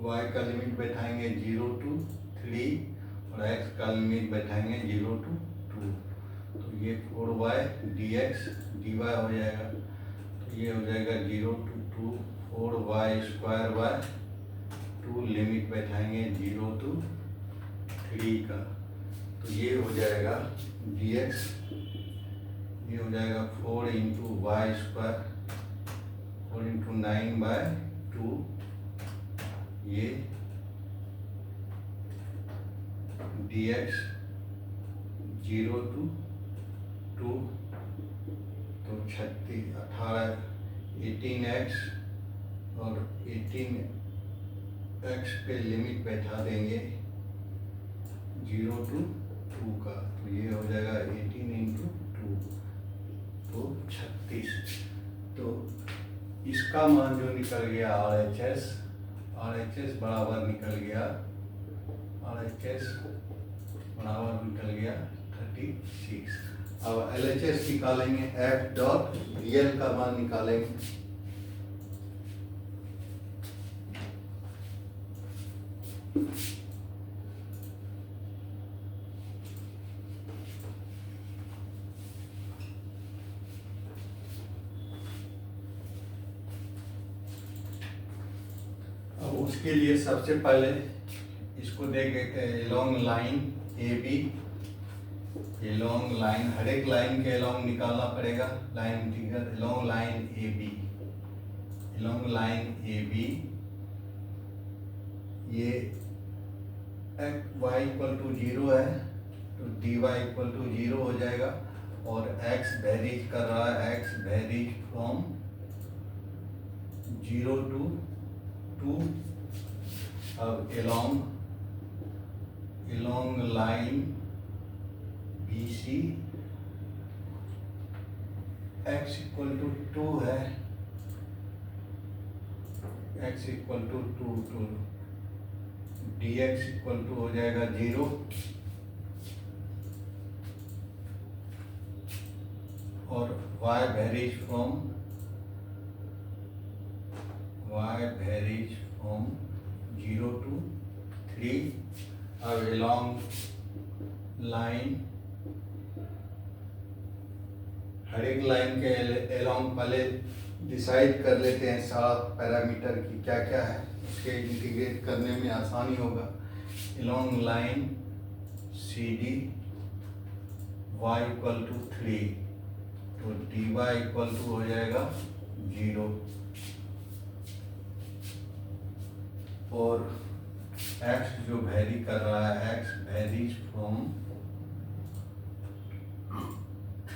y का लिमिट बैठाएंगे 0 टू 3 और x का लिमिट बैठाएंगे 0 टू 2, तो ये 4y dx dy हो जाएगा, तो ये हो जाएगा 0 टू 2 4y स्क्वायर y 2 लिमिट बैठाएंगे 0 टू 3 का, तो ये हो जाएगा dx, ये हो जाएगा 4 इंटू वाई स्क्वायर 4 इंटू 9/2, ये dx 0 टू 2, तो 36 18 18x और 18x पे लिमिट बैठा देंगे 0 टू 2 का, तो ये हो जाएगा 18 इंटू 2, तो 36। तो इसका मान जो निकल गया RHS बराबर निकल गया RHS 36। अब LHS निकालेंगे, F डॉट रियल का मान निकालेंगे, अब उसके लिए सबसे पहले इसको देख लेते हैं लॉन्ग लाइन AB, ये लॉन्ग लाइन हर एक लाइन के लॉन्ग निकालना पड़ेगा, line integral long line AB ये y इक्वल टू 0 है तो dy इक्वल टू 0 हो जाएगा और x वेरीज कर रहा है, x वेरीज फ्रॉम 0 टू 2। अब along line BC x equal to 2 है, x equal to 2 dx equal to हो जाएगा 0 और y वेरीज फ्रॉम 0 टू 3। अब along लाइन हर एक लाइन के along पहले डिसाइड कर लेते हैं सारा पैरामीटर की क्या क्या है, उसके इंटीग्रेट करने में आसानी होगा। along line CD y equal to 3 तो dy इक्वल टू हो जाएगा 0 और x जो वेरी कर रहा है, x वेरीज फ्रॉम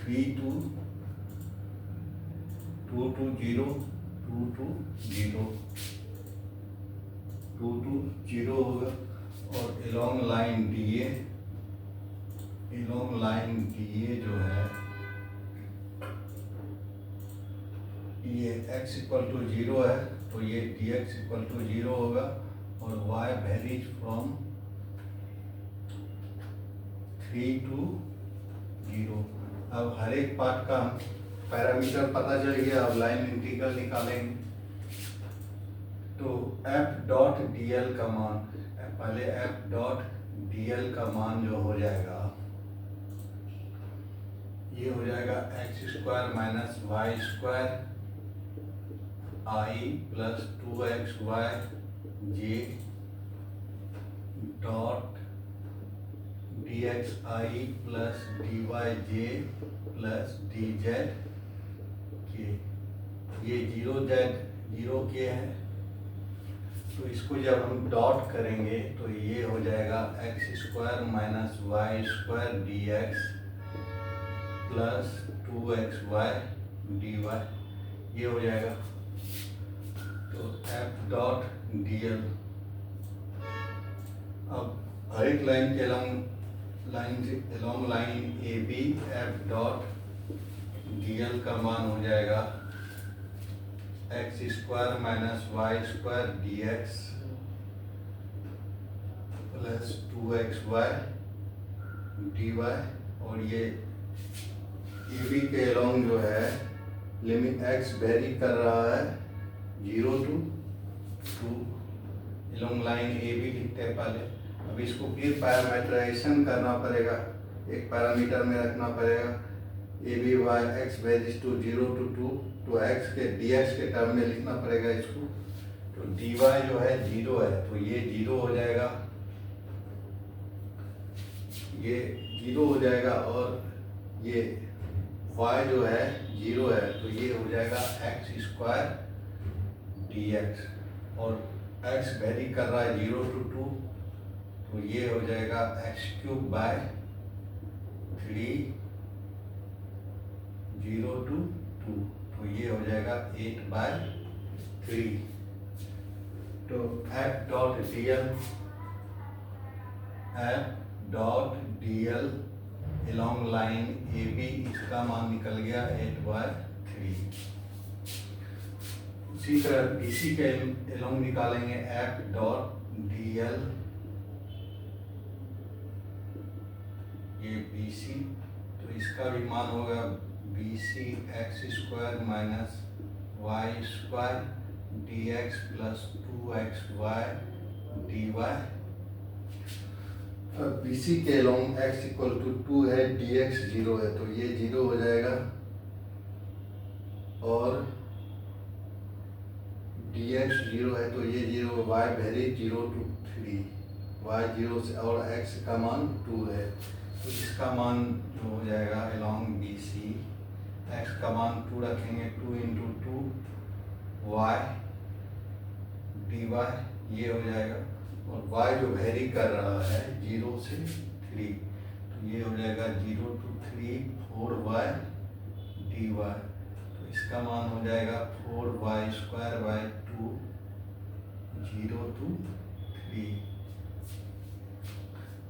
3 2 2 2 0 2 2 0 2 2 0 होगा। और एलोंग लाइन DA जो है ये x इक्वल टू 0 है तो ये dx इक्वल टू 0 होगा। और y वेरीज फ्रॉम 3 to 0। अब हर एक पार्ट का पैरामीटर पता चल गया। अब लाइन इंटीग्रल निकालेंगे तो f डॉट dl का मान, पहले f डॉट dl का मान जो हो जाएगा ये हो जाएगा x square minus Y square i plus 2xy j dot dxi plus dyj plus dz K. ये 0 के है तो इसको जब हम डॉट करेंगे तो ये हो जाएगा x square minus Y square dx plus 2xy dy, ये हो जाएगा। तो f डॉट dl अब हर एक लाइन के along line AB f dot dl का मान हो जाएगा x square minus Y square dx plus 2xy dy। और ये AB के एलोंग जो है लिमिट x वेरी कर रहा है 0 to 2। एलोंग लाइन AB लिखते हैं पहले। अब इसको फिर पैरामीटराइजेशन करना पड़ेगा, एक पैरामीटर में रखना पड़ेगा। AB y x varies to 0 to 2 तो x के dx के टर्म में लिखना पड़ेगा इसको। तो dy जो है 0 है तो ये 0 हो जाएगा, ये 0 हो जाएगा। और ये y जो है 0 है तो ये हो जाएगा x स्क्वायर dx। और x वेरी कर रहा है 0 to 2 तो ये हो जाएगा x क्यूब बाय 3 0 to 2 तो ये हो जाएगा 8/3। तो f dot dl along line AB इसका मान निकल गया 8/3। इसी तरह BC के एलोंग निकालेंगे f डॉट dl, ये BC तो इसका भी मान होगा BC x square minus Y square dx plus 2xy dy। अब BC के एलोंग x इक्वल टू 2 है dx 0 है तो ये 0 हो जाएगा। और dx 0 है तो ये 0, y वेरी 0 to 3, y 0 से और x का मान 2 है तो इसका मान जो हो जाएगा एलोंग BC x का मान 2 रखेंगे 2 into 2 y dy, ये हो जाएगा। और y जो वेरी कर रहा है 0 से 3 तो ये हो जाएगा 0 to 3 4y dy। तो इसका मान हो जाएगा 4y स्क्वायर बाय 2 0 to 3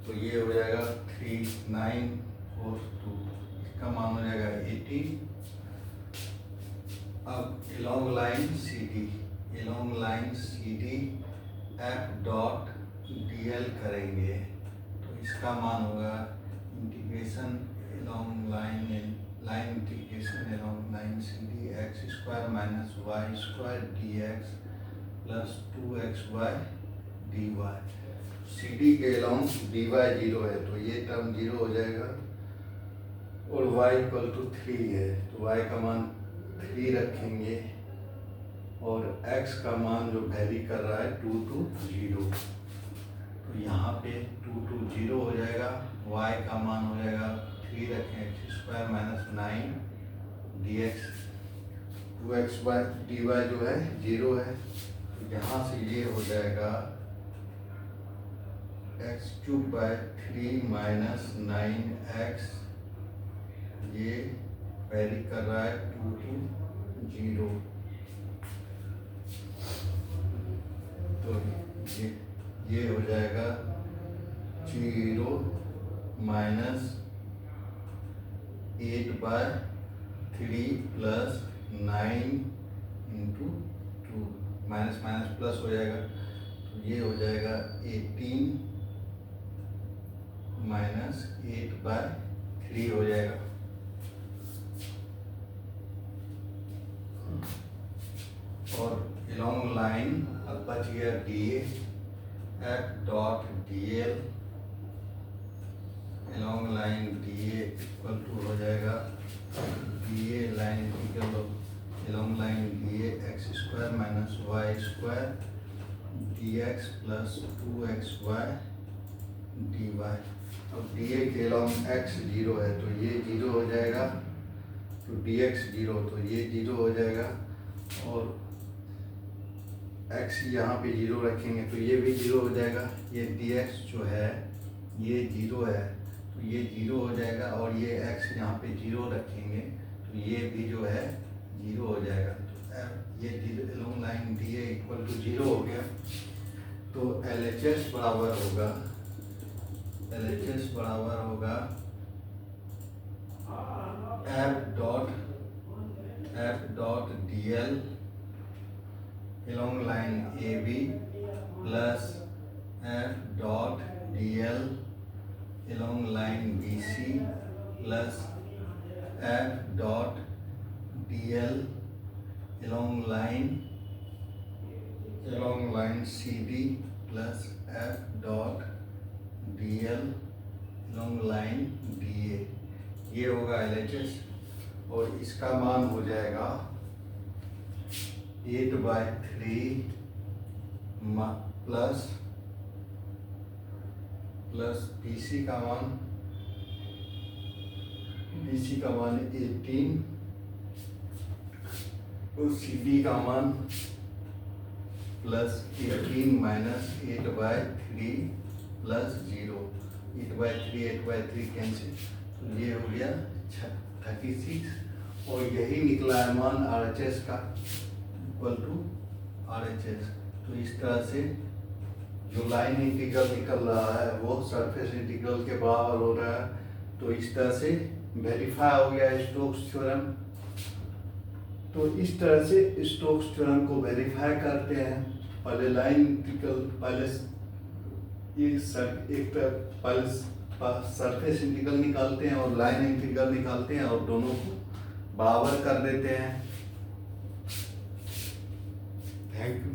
तो ये हो जाएगा 3942, इसका मान हो जाएगा 80। अब along line CD f dot dl करेंगे तो इसका मान होगा integration along line integration along line CD x square minus Y square dx plus 2xy dy। CD के एलोंग dy 0 है तो ये टर्म 0 हो जाएगा। और y इक्वल टू 3 है तो y का मान 3 रखेंगे। और x का मान जो वेरी कर रहा है 2 to 0 तो यहाँ पे 2 to 0 हो जाएगा। y का मान हो जाएगा 3 रखें x square minus 9 dx 2xy dy जो है 0 है तो यहाँ से ये हो जाएगा x cube by 3 minus 9x, ये वेरी कर रहा है 2 to 0। तो ये हो जाएगा 0 minus 8/3 plus 9 into 2, minus minus plus हो जाएगा। तो ये हो जाएगा 18 माइनस 8/3 हो जाएगा। और along लाइन अब बच गया DA, F dot DL along line DA equal to हो जाएगा DA line integral along line DA x² minus y² dx plus 2xy dy। अब DA के along x 0 है तो ये 0 हो जाएगा, तो dx 0 तो ये 0 हो जाएगा, और x यहाँ पे 0 रखेंगे तो ये भी 0 हो जाएगा। ये dx जो है ये 0 है तो ये 0 हो जाएगा, और ये x यहाँ पे 0 रखेंगे तो ये भी जो है 0 हो जाएगा। तो ये along line DA equal to 0 हो गया। तो LHS बराबर होगा F dot DL along line AB plus F dot DL along line BC plus F dot DL along line CD plus F dot DL along line DA। ये होगा LHS, और इसका मान हो जाएगा 8/3 प्लस BC का मान 18 और CD का मान प्लस 18 माइनस 8/3 प्लस 0। 8/3 कैंसिल, तो ये हो गया 36, और यही निकला है मान RHS का इक्वल टू RHS। तो इस तरह से जो लाइन इंटीग्रल निकल रहा है वो सरफेस इंटीग्रल के बराबर हो रहा है। तो इस तरह से वेरीफाई हो गया स्टोक्स थ्योरम। तो इस तरह से स्टोक्स थ्योरम को वेरीफाई करते हैं। पहले लाइन इंटीग्रल, पहले सरफेस इंटीग्रल निकालते हैं और लाइन इंटीग्रल निकालते हैं, और दोनों को बराबर कर देते हैं। Thank you.